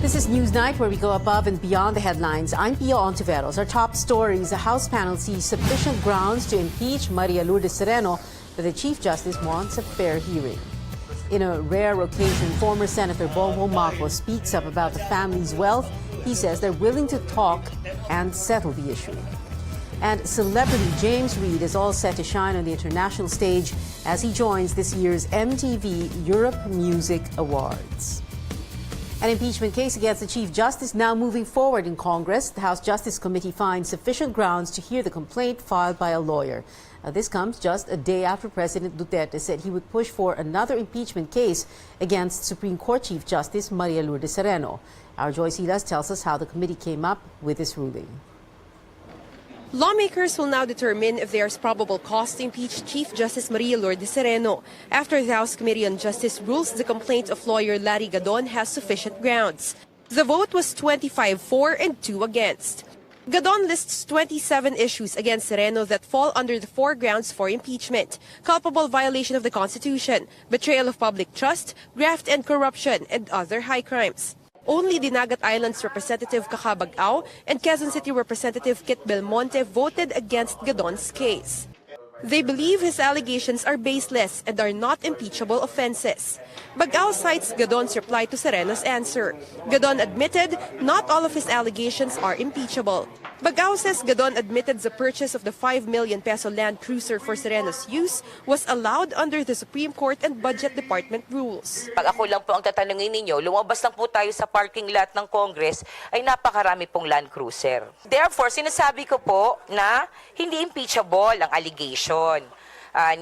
This is Newsnight, where we go above and beyond the headlines. I'm Pia Hontiveros. Our top stories: the House panel sees sufficient grounds to impeach MARILOU de SERENO, but the Chief Justice wants a fair hearing. In a rare occasion, former Senator Bongbong Marcos speaks up about the family's wealth. He says they're willing to talk and settle the issue. And celebrity James Reid is all set to shine on the international stage as he joins this year's MTV Europe Music Awards. An impeachment case against the Chief Justice now moving forward in Congress. The House Justice Committee finds sufficient grounds to hear the complaint filed by a lawyer. This comes just a day after President Duterte said he would push for another impeachment case against Supreme Court Chief Justice MARILOU de SERENO. Our Joyce Hilas tells us how the committee came up with this ruling. Lawmakers will now determine if there is probable cause to impeach Chief Justice MARILOU de SERENO after the House Committee on Justice rules the complaint of lawyer Larry Gadon has sufficient grounds. The vote was 25 for and 2 against. Gadon lists 27 issues against SERENO that fall under the 4 grounds for impeachment: culpable violation of the Constitution, betrayal of public trust, graft and corruption, and other high crimes. Only Dinagat Islands Representative Kakabag-Ao and Quezon City Representative Kit Belmonte voted against Gadon's case. They believe his allegations are baseless and are not impeachable offenses. Bag-Ao cites Gadon's reply to SERENO's answer. Gadon admitted not all of his allegations are impeachable. Bag-Ao says Gadon admitted the purchase of the 5 million peso Land Cruiser for SERENO's use was allowed under the Supreme Court and Budget Department rules. Pag ako lang po ang tatanungin ninyo, lumabas lang po tayo sa parking lot ng Congress, ay napakarami pong Land Cruiser. Therefore, sinasabi ko po na hindi impeachable ang allegation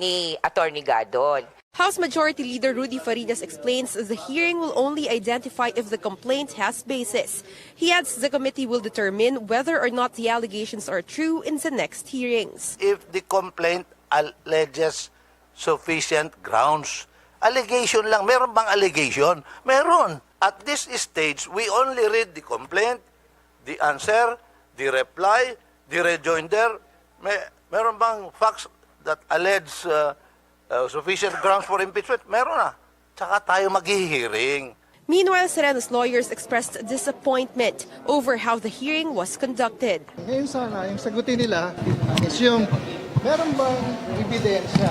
ni Attorney Gadon. House Majority Leader Rudy Farinas explains the hearing will only identify if the complaint has basis. He adds the committee will determine whether or not the allegations are true in the next hearings. If the complaint alleges sufficient grounds, allegation lang, meron bang allegation? Meron. At this stage, we only read the complaint, the answer, the reply, the rejoinder. Meron bang facts that allege sufficient grounds for impeachment? Meron na. Tsaka tayo maghihiring. Meanwhile, SERENO's lawyers expressed disappointment over how the hearing was conducted. Ngayon sana, yung sagutin nila is yung meron bang ebidensya?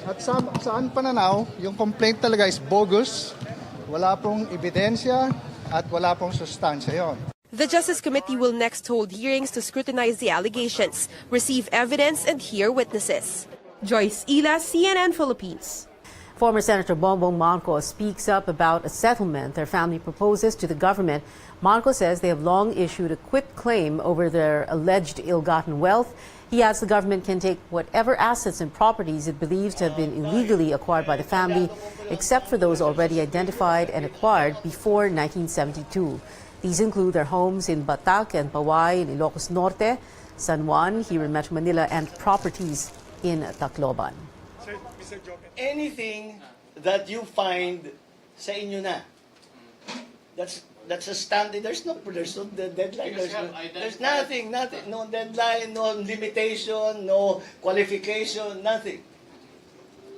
At saan pananaw, yung complaint talaga is bogus, wala pong ebidensya at wala pong sustansya yon. The Justice Committee will next hold hearings to scrutinize the allegations, receive evidence, and hear witnesses. Joyce Hilas, CNN Philippines. Former Senator Bongbong Marcos speaks up about a settlement their family proposes to the government. Marcos says they have long issued a quit claim over their alleged ill-gotten wealth. He adds the government can take whatever assets and properties it believes to have been illegally acquired by the family, except for those already identified and acquired before 1972. These include their homes in Batac and Paway in Ilocos Norte, San Juan, here in Metro Manila, and properties in Tacloban. Anything that you find sa inyo na. That's a standing. There's no deadline. There's nothing. No deadline, no limitation, no qualification, nothing.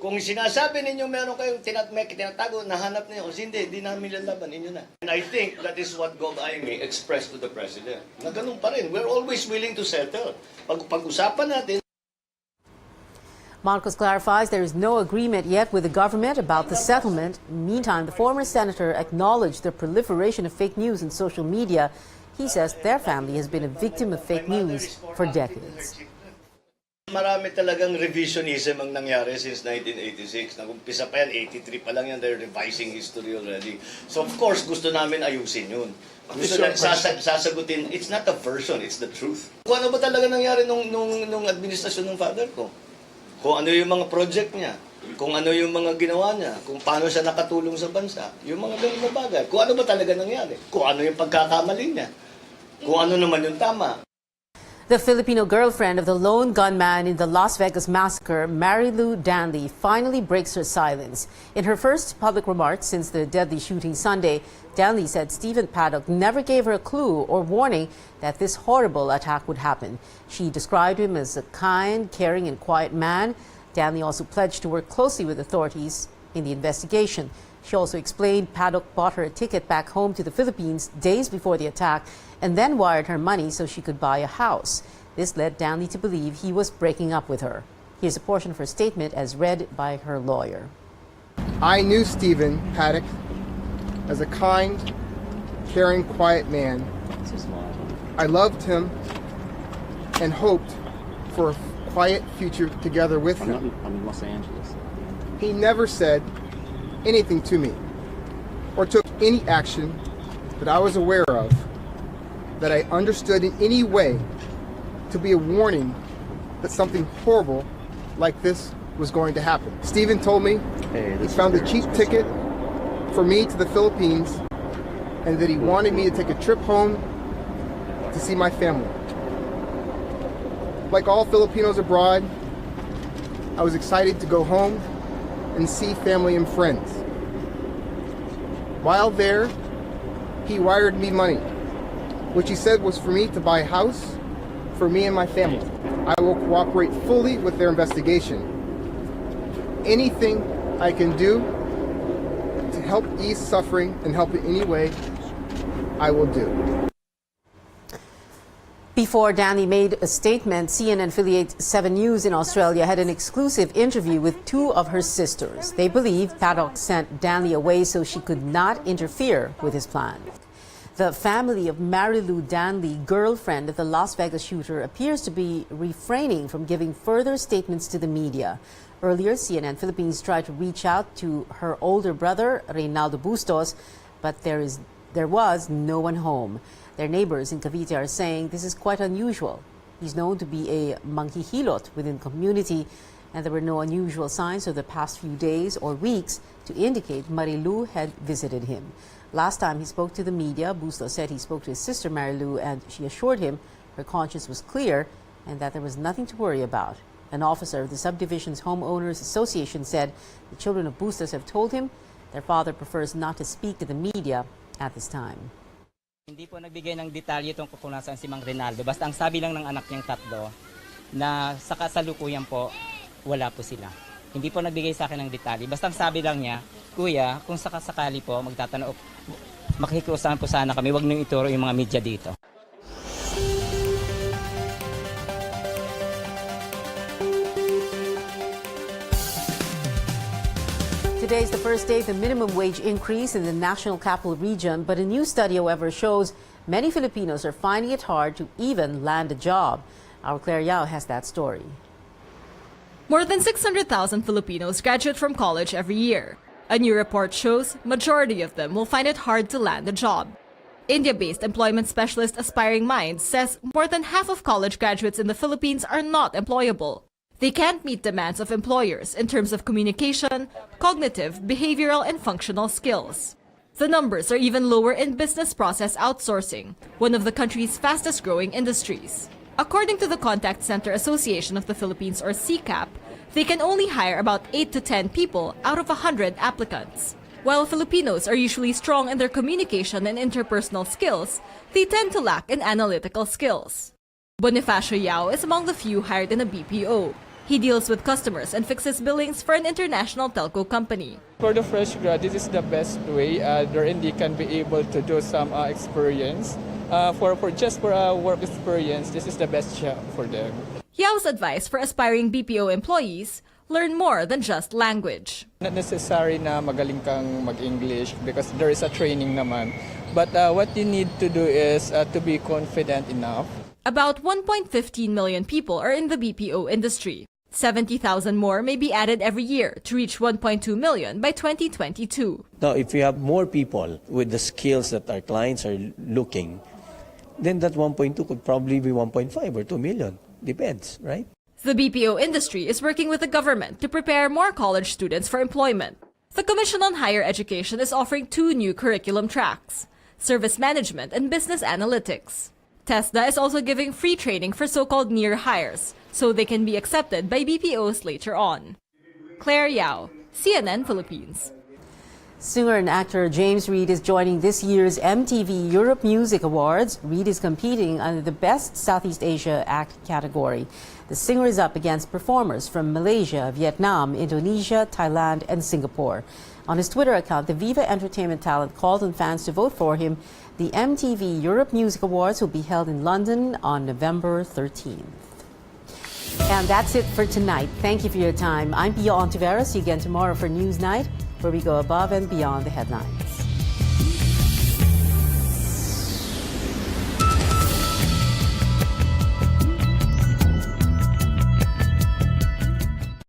Kung sinasabi ninyo meron kayong tinatago, nahanap niyo, o hindi, di namin lalaban ninyo na. And I think that is what Gov. Aimee expressed to the President. Na ganun pa rin. We're always willing to settle. Pag-usapan natin. Marcos clarifies there is no agreement yet with the government about the settlement. Meantime, the former senator acknowledged the proliferation of fake news in social media. He says their family has been a victim of fake news for decades. Marami talagang revisionism ang nangyari since 1986. Nag-umpisa pa yan, 83 pa lang yan, they're revising history already. So of course, gusto namin ayusin yun. Gusto namin sasagutin, it's not a version, it's the truth. Kung ano ba talaga nangyari nung administrasyon ng father ko? Kung ano yung mga project niya, kung ano yung mga ginawa niya, kung paano siya nakatulong sa bansa, yung mga ganun na bagay. Kung ano ba talaga nangyari, kung ano yung pagkakamali niya, kung ano naman yung tama. The Filipino girlfriend of the lone gunman in the Las Vegas massacre, MARILOU DANLEY'S, finally breaks her silence. In her first public remarks since the deadly shooting Sunday, DANLEY said Stephen Paddock never gave her a clue or warning that this horrible attack would happen. She described him as a kind, caring, and quiet man. DANLEY also pledged to work closely with authorities in the investigation. She also explained Paddock bought her a ticket back home to the Philippines days before the attack and then wired her money so she could buy a house. This led Danley to believe he was breaking up with her. Here's a portion of her statement as read by her lawyer. I knew Stephen Paddock as a kind, caring, quiet man. I loved him and hoped for a quiet future together with him. I'm in Los Angeles. He never said anything to me or took any action that I was aware of that I understood in any way to be a warning that something horrible like this was going to happen. Stephen told me he found a cheap ticket for me to the Philippines and that he wanted me to take a trip home to see my family. Like all Filipinos abroad, I was excited to go home and see family and friends. While there, he wired me money, which he said was for me to buy a house for me and my family. I will cooperate fully with their investigation. Anything I can do to help ease suffering and help in any way, I will do. Before Danley made a statement, CNN affiliate 7 News in Australia had an exclusive interview with 2 of her sisters. They believe Paddock sent Danley away so she could not interfere with his plan. The family of MARILOU Danley, girlfriend of the Las Vegas shooter, appears to be refraining from giving further statements to the media. Earlier, CNN Philippines tried to reach out to her older brother, Reynaldo Bustos, but there was no one home. Their neighbors in Cavite are saying this is quite unusual. He's known to be a manghihilot within the community, and there were no unusual signs of the past few days or weeks to indicate MARILOU had visited him. Last time he spoke to the media, Bustos said he spoke to his sister MARILOU and she assured him her conscience was clear and that there was nothing to worry about. An officer of the subdivision's Homeowners Association said the children of Bustos have told him their father prefers not to speak to the media at this time. Hindi po nagbigay ng detalye tungkol kung nasaan si Mang Reynaldo. Basta ang sabi lang ng anak niyang tatlo na sa kasalukuyan po, wala po sila. Hindi po nagbigay sa akin ng detalye. Basta ang sabi lang niya, Kuya, kung sakasakali po, magtatanong, makikiusahan po sana kami, wag niyong ituro yung mga media dito. Today is the first day of the minimum wage increase in the National Capital Region, but a new study, however, shows many Filipinos are finding it hard to even land a job. Our Claire Yao has that story. More than 600,000 Filipinos graduate from college every year. A new report shows majority of them will find it hard to land a job. India-based employment specialist Aspiring Minds says more than half of college graduates in the Philippines are not employable. They can't meet demands of employers in terms of communication, cognitive, behavioral, and functional skills. The numbers are even lower in business process outsourcing, one of the country's fastest-growing industries. According to the Contact Center Association of the Philippines, or CCAP, they can only hire about 8 to 10 people out of 100 applicants. While Filipinos are usually strong in their communication and interpersonal skills, they tend to lack in analytical skills. Bonifacio Yao is among the few hired in a BPO. He deals with customers and fixes billings for an international telco company. For the fresh grad, this is the best way. Wherein they can be able to do some experience. For work experience, this is the best job for them. Yao's advice for aspiring BPO employees: learn more than just language. Not necessary na magaling kang mag-English because there is a training naman. But what you need to do is to be confident enough. About 1.15 million people are in the BPO industry. 70,000 more may be added every year to reach 1.2 million by 2022. Now, if we have more people with the skills that our clients are looking, then that 1.2 could probably be 1.5 or 2 million. Depends, right? The BPO industry is working with the government to prepare more college students for employment. The Commission on Higher Education is offering 2 new curriculum tracks: Service Management and Business Analytics. TESDA is also giving free training for so-called near hires, so they can be accepted by BPOs later on. Claire Yao, CNN Philippines. Singer and actor James Reid is joining this year's MTV Europe Music Awards. Reid is competing under the Best Southeast Asia Act category. The singer is up against performers from Malaysia, Vietnam, Indonesia, Thailand, and Singapore. On his Twitter account, the Viva Entertainment talent called on fans to vote for him. The MTV Europe Music Awards will be held in London on November 13th. And that's it for tonight. Thank you for your time. I'm Pia Hontiveros. See you again tomorrow for News Night, where we go above and beyond the headlines.